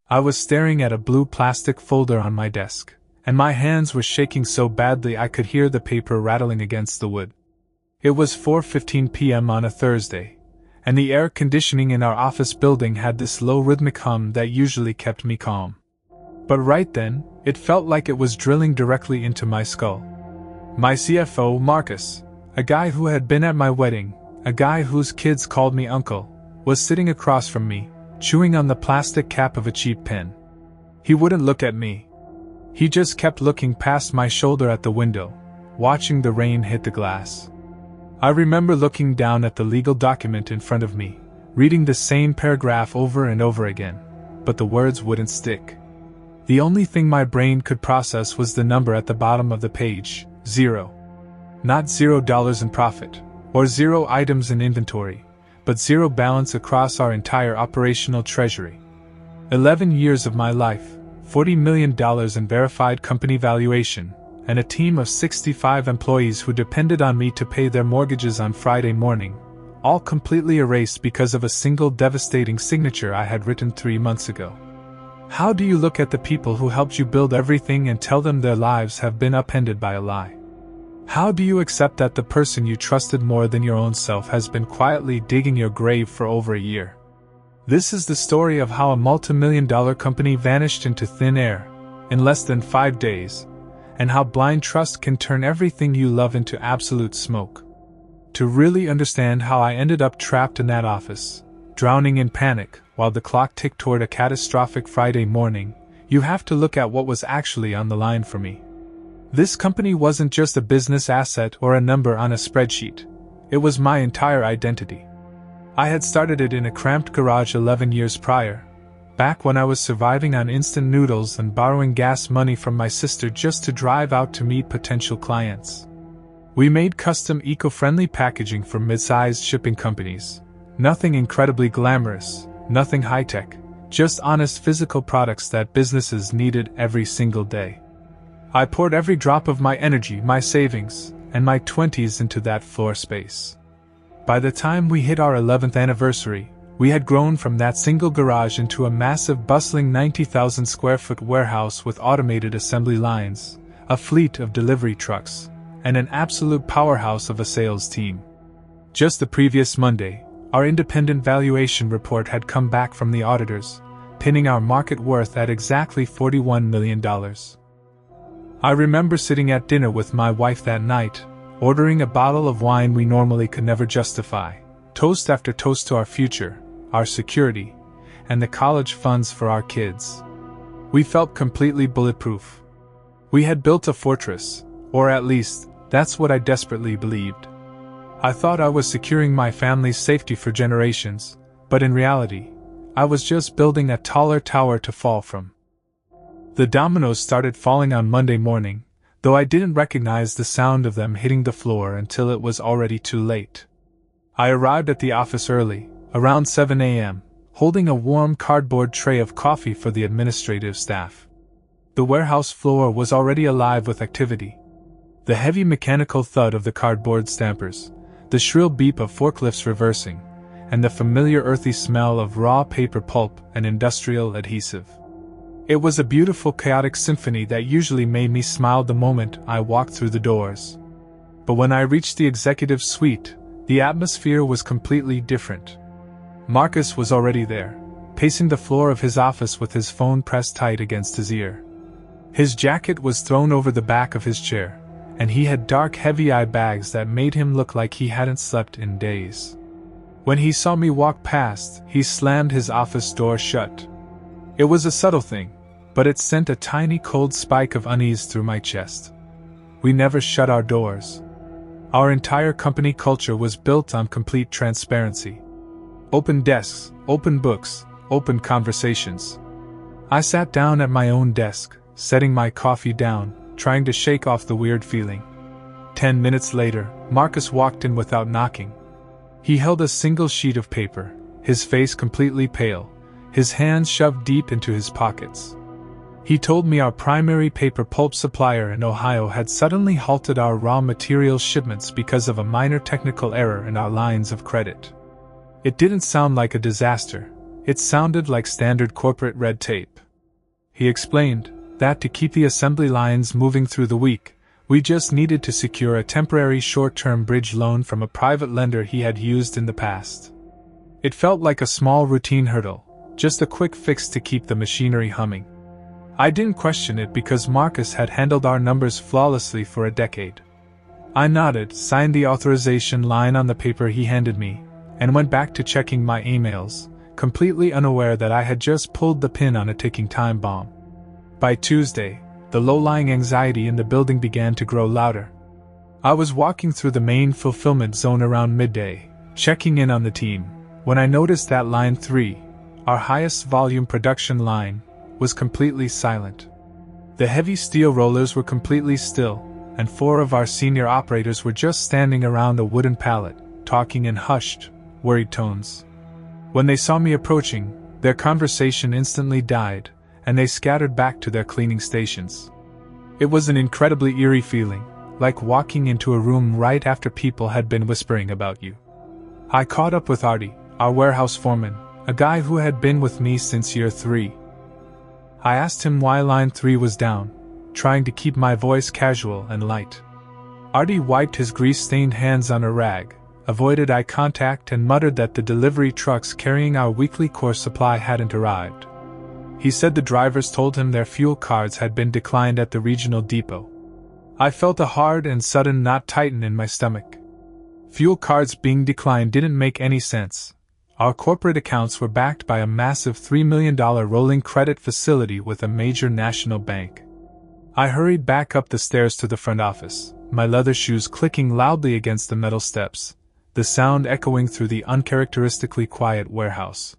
I was staring at a blue plastic folder on my desk, and my hands were shaking so badly I could hear the paper rattling against the wood. It was 4:15 p.m. on a Thursday, and the air conditioning in our office building had this low rhythmic hum that usually kept me calm. But right then, it felt like it was drilling directly into my skull. My CFO, Marcus, a guy who had been at my wedding, a guy whose kids called me uncle, was sitting across from me, chewing on the plastic cap of a cheap pen. He wouldn't look at me. He just kept looking past my shoulder at the window, watching the rain hit the glass. I remember looking down at the legal document in front of me, reading the same paragraph over and over again, but the words wouldn't stick. The only thing my brain could process was the number at the bottom of the page, 0. Not $0 in profit, or 0 items in inventory, but 0 balance across our entire operational treasury. 11 years of my life, $40 million in verified company valuation, and a team of 65 employees who depended on me to pay their mortgages on Friday morning, all completely erased because of a single devastating signature I had written 3 months ago. How do you look at the people who helped you build everything and tell them their lives have been upended by a lie? How do you accept that the person you trusted more than your own self has been quietly digging your grave for over a year? This is the story of how a multi-million-dollar company vanished into thin air in less than 5 days, and how blind trust can turn everything you love into absolute smoke. To really understand how I ended up trapped in that office, drowning in panic while the clock ticked toward a catastrophic Friday morning, you have to look at what was actually on the line for me. This company wasn't just a business asset or a number on a spreadsheet. It was my entire identity. I had started it in a cramped garage 11 years prior, back when I was surviving on instant noodles and borrowing gas money from my sister just to drive out to meet potential clients. We made custom eco-friendly packaging for mid-sized shipping companies. Nothing incredibly glamorous, nothing high-tech, just honest physical products that businesses needed every single day. I poured every drop of my energy, my savings, and my 20s into that floor space. By the time we hit our 11th anniversary, we had grown from that single garage into a massive bustling 90,000 square foot warehouse with automated assembly lines, a fleet of delivery trucks, and an absolute powerhouse of a sales team. Just the previous Monday, our independent valuation report had come back from the auditors, pinning our market worth at exactly $41 million. I remember sitting at dinner with my wife that night, ordering a bottle of wine we normally could never justify, toast after toast to our future, our security, and the college funds for our kids. We felt completely bulletproof. We had built a fortress, or at least, that's what I desperately believed. I thought I was securing my family's safety for generations, but in reality, I was just building a taller tower to fall from. The dominoes started falling on Monday morning, though I didn't recognize the sound of them hitting the floor until it was already too late. I arrived at the office early, around 7 a.m., holding a warm cardboard tray of coffee for the administrative staff. The warehouse floor was already alive with activity. The heavy mechanical thud of the cardboard stampers, the shrill beep of forklifts reversing, and the familiar earthy smell of raw paper pulp and industrial adhesive. It was a beautiful chaotic symphony that usually made me smile the moment I walked through the doors. But when I reached the executive suite, the atmosphere was completely different. Marcus was already there, pacing the floor of his office with his phone pressed tight against his ear. His jacket was thrown over the back of his chair, and he had dark heavy eye bags that made him look like he hadn't slept in days. When he saw me walk past, he slammed his office door shut. It was a subtle thing, but it sent a tiny cold spike of unease through my chest. We never shut our doors. Our entire company culture was built on complete transparency. Open desks, open books, open conversations. I sat down at my own desk, setting my coffee down, trying to shake off the weird feeling. 10 minutes later, Marcus walked in without knocking. He held a single sheet of paper, his face completely pale, his hands shoved deep into his pockets. He told me our primary paper pulp supplier in Ohio had suddenly halted our raw material shipments because of a minor technical error in our lines of credit. It didn't sound like a disaster. It sounded like standard corporate red tape. He explained that to keep the assembly lines moving through the week, we just needed to secure a temporary short-term bridge loan from a private lender he had used in the past. It felt like a small routine hurdle, just a quick fix to keep the machinery humming. I didn't question it because Marcus had handled our numbers flawlessly for a decade. I nodded, signed the authorization line on the paper he handed me, and went back to checking my emails, completely unaware that I had just pulled the pin on a ticking time bomb. By Tuesday, the low-lying anxiety in the building began to grow louder. I was walking through the main fulfillment zone around midday, checking in on the team, when I noticed that line 3, our highest volume production line, was completely silent. The heavy steel rollers were completely still, and 4 of our senior operators were just standing around a wooden pallet, talking in hushed, worried tones. When they saw me approaching, their conversation instantly died, and they scattered back to their cleaning stations. It was an incredibly eerie feeling, like walking into a room right after people had been whispering about you. I caught up with Artie, our warehouse foreman, a guy who had been with me since year 3. I asked him why line 3 was down, trying to keep my voice casual and light. Artie wiped his grease-stained hands on a rag, avoided eye contact and muttered that the delivery trucks carrying our weekly core supply hadn't arrived. He said the drivers told him their fuel cards had been declined at the regional depot. I felt a hard and sudden knot tighten in my stomach. Fuel cards being declined didn't make any sense. Our corporate accounts were backed by a massive $3 million rolling credit facility with a major national bank. I hurried back up the stairs to the front office, my leather shoes clicking loudly against the metal steps, the sound echoing through the uncharacteristically quiet warehouse.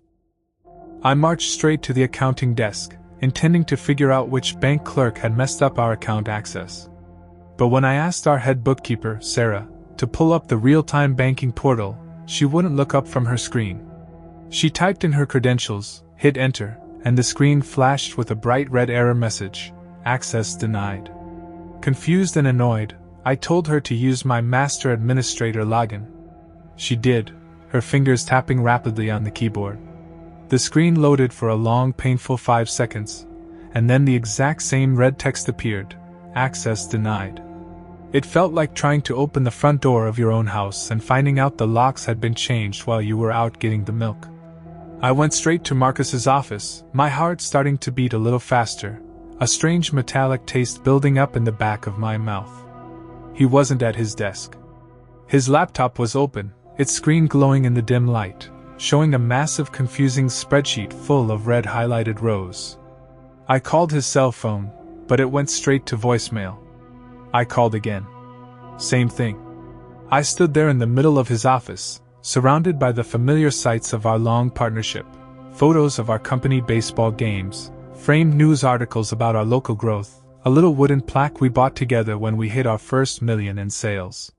I marched straight to the accounting desk, intending to figure out which bank clerk had messed up our account access. But when I asked our head bookkeeper, Sarah, to pull up the real-time banking portal, she wouldn't look up from her screen. She typed in her credentials, hit enter, and the screen flashed with a bright red error message, access denied. Confused and annoyed, I told her to use my master administrator login. She did, her fingers tapping rapidly on the keyboard. The screen loaded for a long, painful 5 seconds, and then the exact same red text appeared, access denied. It felt like trying to open the front door of your own house and finding out the locks had been changed while you were out getting the milk. I went straight to Marcus's office, my heart starting to beat a little faster, a strange metallic taste building up in the back of my mouth. He wasn't at his desk. His laptop was open, its screen glowing in the dim light, showing a massive confusing spreadsheet full of red highlighted rows. I called his cell phone, but it went straight to voicemail. I called again. Same thing. I stood there in the middle of his office, surrounded by the familiar sights of our long partnership, photos of our company baseball games, framed news articles about our local growth, a little wooden plaque we bought together when we hit our first $1 million in sales.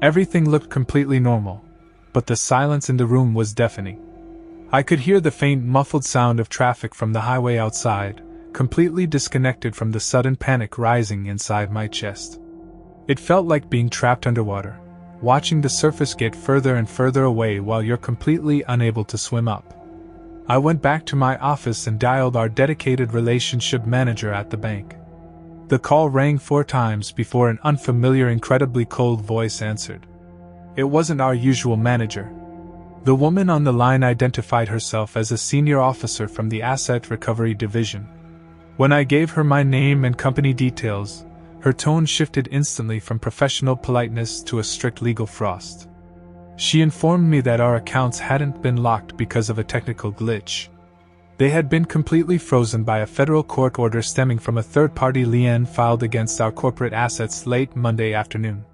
Everything looked completely normal, but the silence in the room was deafening. I could hear the faint muffled sound of traffic from the highway outside, completely disconnected from the sudden panic rising inside my chest. It felt like being trapped underwater, watching the surface get further and further away while you're completely unable to swim up. I went back to my office and dialed our dedicated relationship manager at the bank. The call rang 4 times before an unfamiliar, incredibly cold voice answered. It wasn't our usual manager. The woman on the line identified herself as a senior officer from the Asset Recovery Division. When I gave her my name and company details, her tone shifted instantly from professional politeness to a strict legal frost. She informed me that our accounts hadn't been locked because of a technical glitch. They had been completely frozen by a federal court order stemming from a third-party lien filed against our corporate assets late Monday afternoon.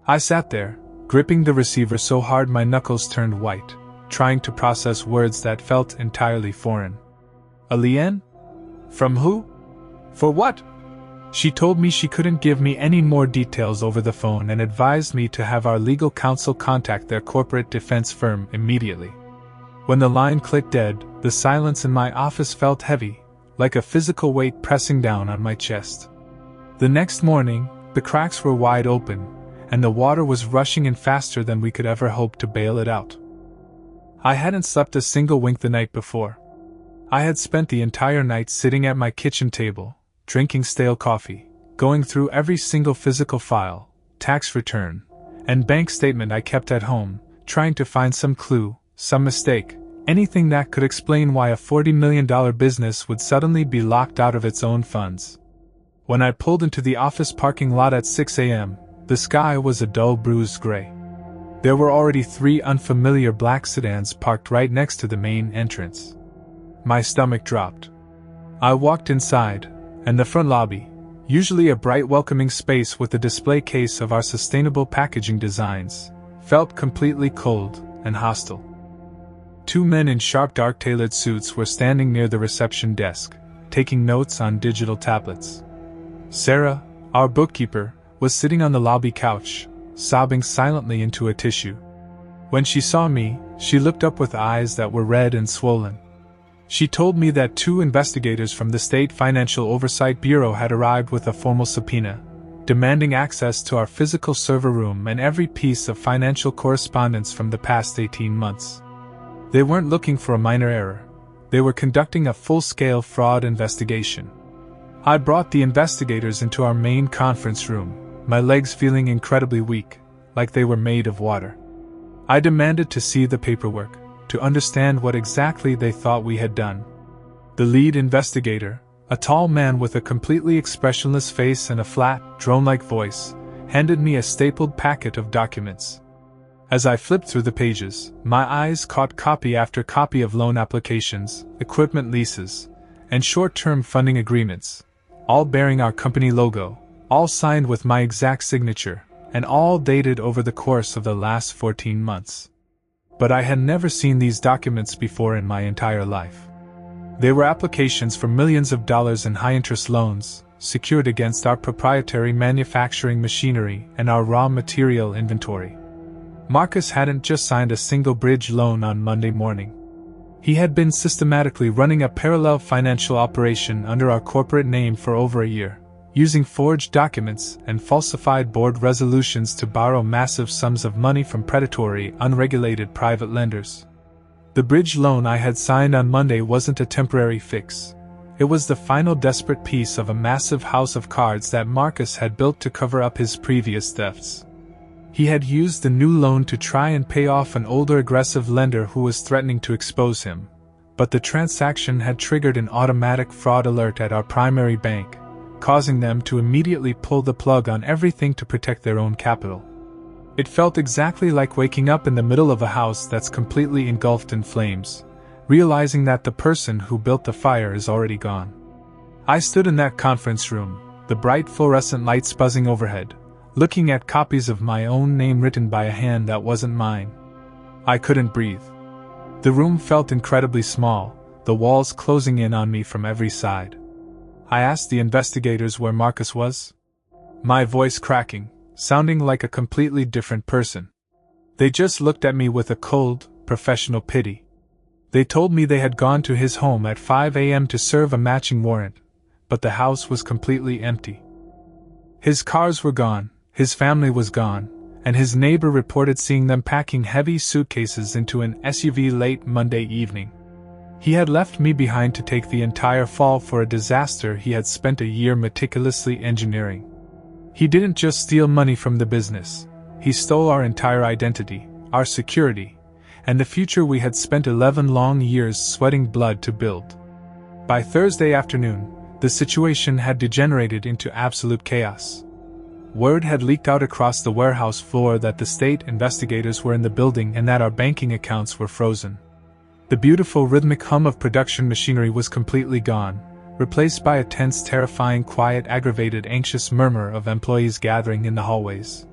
I sat there, gripping the receiver so hard my knuckles turned white, trying to process words that felt entirely foreign. A lien? From who? For what? She told me she couldn't give me any more details over the phone and advised me to have our legal counsel contact their corporate defense firm immediately. When the line clicked dead, the silence in my office felt heavy, like a physical weight pressing down on my chest. The next morning, the cracks were wide open, and the water was rushing in faster than we could ever hope to bail it out. I hadn't slept a single wink the night before. I had spent the entire night sitting at my kitchen table, drinking stale coffee, going through every single physical file, tax return, and bank statement I kept at home, trying to find some clue, some mistake, anything that could explain why a $40 million business would suddenly be locked out of its own funds. When I pulled into the office parking lot at 6 a.m., the sky was a dull bruised gray. There were already 3 unfamiliar black sedans parked right next to the main entrance. My stomach dropped. I walked inside, and the front lobby, usually a bright welcoming space with a display case of our sustainable packaging designs, felt completely cold and hostile. 2 men in sharp dark tailored suits were standing near the reception desk, taking notes on digital tablets. Sarah, our bookkeeper, was sitting on the lobby couch, sobbing silently into a tissue. When she saw me, she looked up with eyes that were red and swollen. She told me that 2 investigators from the State Financial Oversight Bureau had arrived with a formal subpoena, demanding access to our physical server room and every piece of financial correspondence from the past 18 months. They weren't looking for a minor error. They were conducting a full-scale fraud investigation. I brought the investigators into our main conference room, my legs feeling incredibly weak, like they were made of water. I demanded to see the paperwork, to understand what exactly they thought we had done. The lead investigator, a tall man with a completely expressionless face and a flat, drone-like voice, handed me a stapled packet of documents. As I flipped through the pages, my eyes caught copy after copy of loan applications, equipment leases, and short-term funding agreements, all bearing our company logo, all signed with my exact signature, and all dated over the course of the last 14 months. But I had never seen these documents before in my entire life. They were applications for millions of dollars in high-interest loans, secured against our proprietary manufacturing machinery and our raw material inventory. Marcus hadn't just signed a single bridge loan on Monday morning. He had been systematically running a parallel financial operation under our corporate name for over a year, using forged documents and falsified board resolutions to borrow massive sums of money from predatory, unregulated private lenders. The bridge loan I had signed on Monday wasn't a temporary fix. It was the final desperate piece of a massive house of cards that Marcus had built to cover up his previous thefts. He had used the new loan to try and pay off an older aggressive lender who was threatening to expose him, but the transaction had triggered an automatic fraud alert at our primary bank, causing them to immediately pull the plug on everything to protect their own capital. It felt exactly like waking up in the middle of a house that's completely engulfed in flames, realizing that the person who built the fire is already gone. I stood in that conference room, the bright fluorescent lights buzzing overhead, looking at copies of my own name written by a hand that wasn't mine. I couldn't breathe. The room felt incredibly small, the walls closing in on me from every side. I asked the investigators where Marcus was, my voice cracking, sounding like a completely different person. They just looked at me with a cold, professional pity. They told me they had gone to his home at 5 a.m. to serve a matching warrant, but the house was completely empty. His cars were gone, his family was gone, and his neighbor reported seeing them packing heavy suitcases into an SUV late Monday evening. He had left me behind to take the entire fall for a disaster he had spent a year meticulously engineering. He didn't just steal money from the business, he stole our entire identity, our security, and the future we had spent 11 long years sweating blood to build. By Thursday afternoon, the situation had degenerated into absolute chaos. Word had leaked out across the warehouse floor that the state investigators were in the building and that our banking accounts were frozen. The beautiful rhythmic hum of production machinery was completely gone, replaced by a tense, terrifying, quiet, aggravated, anxious murmur of employees gathering in the hallways.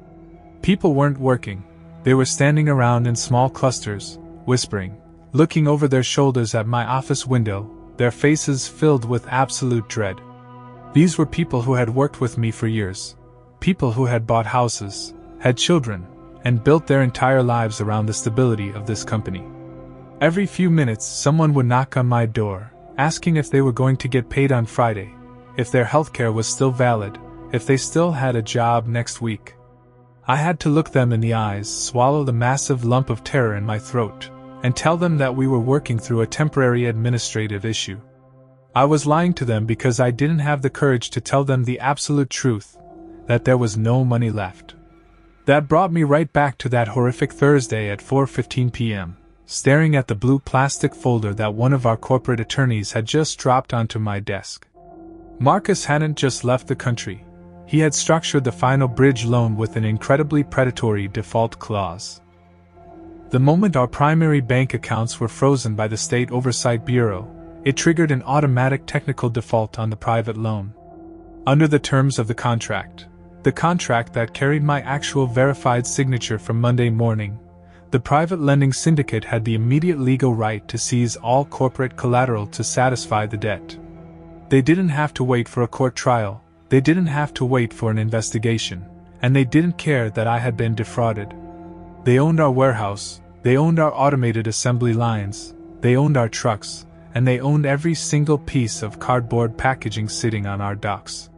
People weren't working. They were standing around in small clusters, whispering, looking over their shoulders at my office window, their faces filled with absolute dread. These were people who had worked with me for years, people who had bought houses, had children, and built their entire lives around the stability of this company. Every few minutes, someone would knock on my door, asking if they were going to get paid on Friday, if their healthcare was still valid, if they still had a job next week. I had to look them in the eyes, swallow the massive lump of terror in my throat, and tell them that we were working through a temporary administrative issue. I was lying to them because I didn't have the courage to tell them the absolute truth, that there was no money left. That brought me right back to that horrific Thursday at 4:15 p.m., staring at the blue plastic folder that one of our corporate attorneys had just dropped onto my desk. Marcus hadn't just left the country. He had structured the final bridge loan with an incredibly predatory default clause. The moment our primary bank accounts were frozen by the State Oversight Bureau, it triggered an automatic technical default on the private loan. Under the terms of the contract that carried my actual verified signature from Monday morning, the private lending syndicate had the immediate legal right to seize all corporate collateral to satisfy the debt. They didn't have to wait for a court trial, they didn't have to wait for an investigation, and they didn't care that I had been defrauded. They owned our warehouse, they owned our automated assembly lines, they owned our trucks, and they owned every single piece of cardboard packaging sitting on our docks.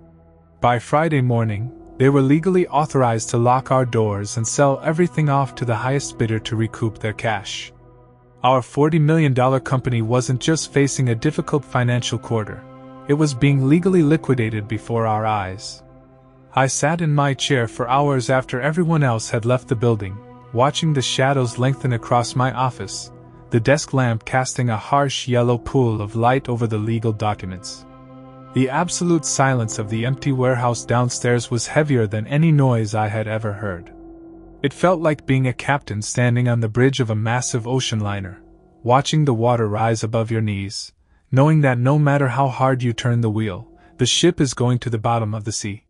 By Friday morning, they were legally authorized to lock our doors and sell everything off to the highest bidder to recoup their cash. Our $40 million company wasn't just facing a difficult financial quarter, it was being legally liquidated before our eyes. I sat in my chair for hours after everyone else had left the building, watching the shadows lengthen across my office, the desk lamp casting a harsh yellow pool of light over the legal documents. The absolute silence of the empty warehouse downstairs was heavier than any noise I had ever heard. It felt like being a captain standing on the bridge of a massive ocean liner, watching the water rise above your knees, knowing that no matter how hard you turn the wheel, the ship is going to the bottom of the sea.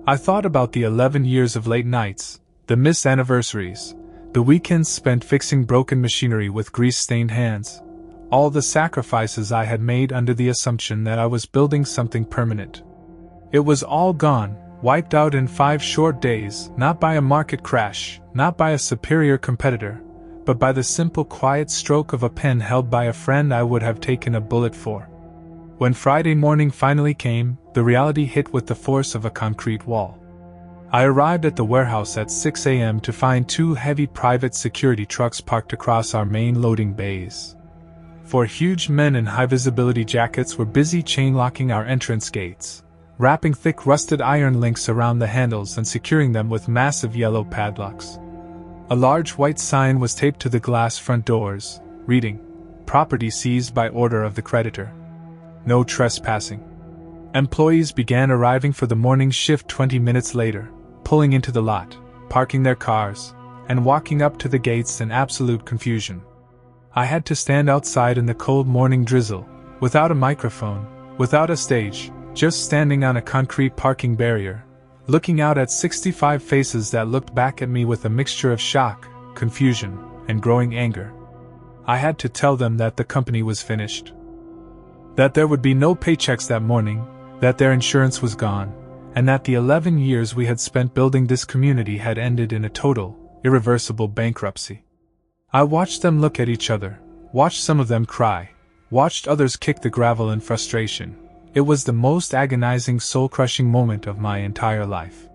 I thought about the 11 years of late nights, the missed anniversaries, the weekends spent fixing broken machinery with grease-stained hands, all the sacrifices I had made under the assumption that I was building something permanent. It was all gone, wiped out in 5 short days, not by a market crash, not by a superior competitor, but by the simple quiet stroke of a pen held by a friend I would have taken a bullet for. When Friday morning finally came, the reality hit with the force of a concrete wall. I arrived at the warehouse at 6 a.m. to find 2 heavy private security trucks parked across our main loading bays. 4 huge men in high-visibility jackets were busy chain-locking our entrance gates, wrapping thick rusted iron links around the handles and securing them with massive yellow padlocks. A large white sign was taped to the glass front doors, reading, "Property seized by order of the creditor. No trespassing." Employees began arriving for the morning shift 20 minutes later, pulling into the lot, parking their cars, and walking up to the gates in absolute confusion. I had to stand outside in the cold morning drizzle, without a microphone, without a stage, just standing on a concrete parking barrier, looking out at 65 faces that looked back at me with a mixture of shock, confusion, and growing anger. I had to tell them that the company was finished. That there would be no paychecks that morning, that their insurance was gone, and that the 11 years we had spent building this community had ended in a total, irreversible bankruptcy. I watched them look at each other, watched some of them cry, watched others kick the gravel in frustration. It was the most agonizing, soul-crushing moment of my entire life.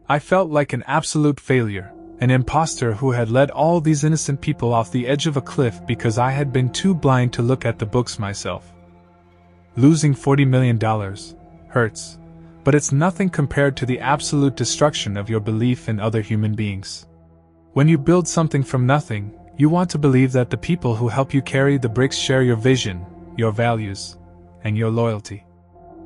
I felt like an absolute failure, an imposter who had led all these innocent people off the edge of a cliff because I had been too blind to look at the books myself. Losing $40 million hurts, but it's nothing compared to the absolute destruction of your belief in other human beings. When you build something from nothing, you want to believe that the people who help you carry the bricks share your vision, your values, and your loyalty.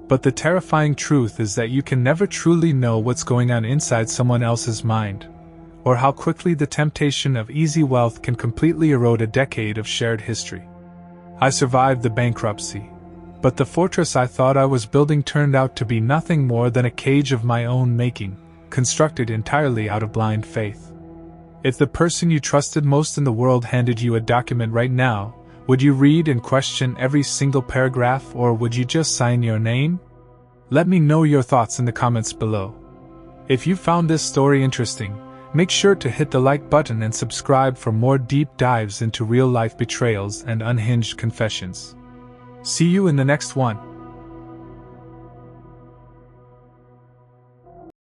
But the terrifying truth is that you can never truly know what's going on inside someone else's mind, or how quickly the temptation of easy wealth can completely erode a decade of shared history. I survived the bankruptcy, but the fortress I thought I was building turned out to be nothing more than a cage of my own making, constructed entirely out of blind faith. If the person you trusted most in the world handed you a document right now, would you read and question every single paragraph, or would you just sign your name? Let me know your thoughts in the comments below. If you found this story interesting, make sure to hit the like button and subscribe for more deep dives into real-life betrayals and unhinged confessions. See you in the next one.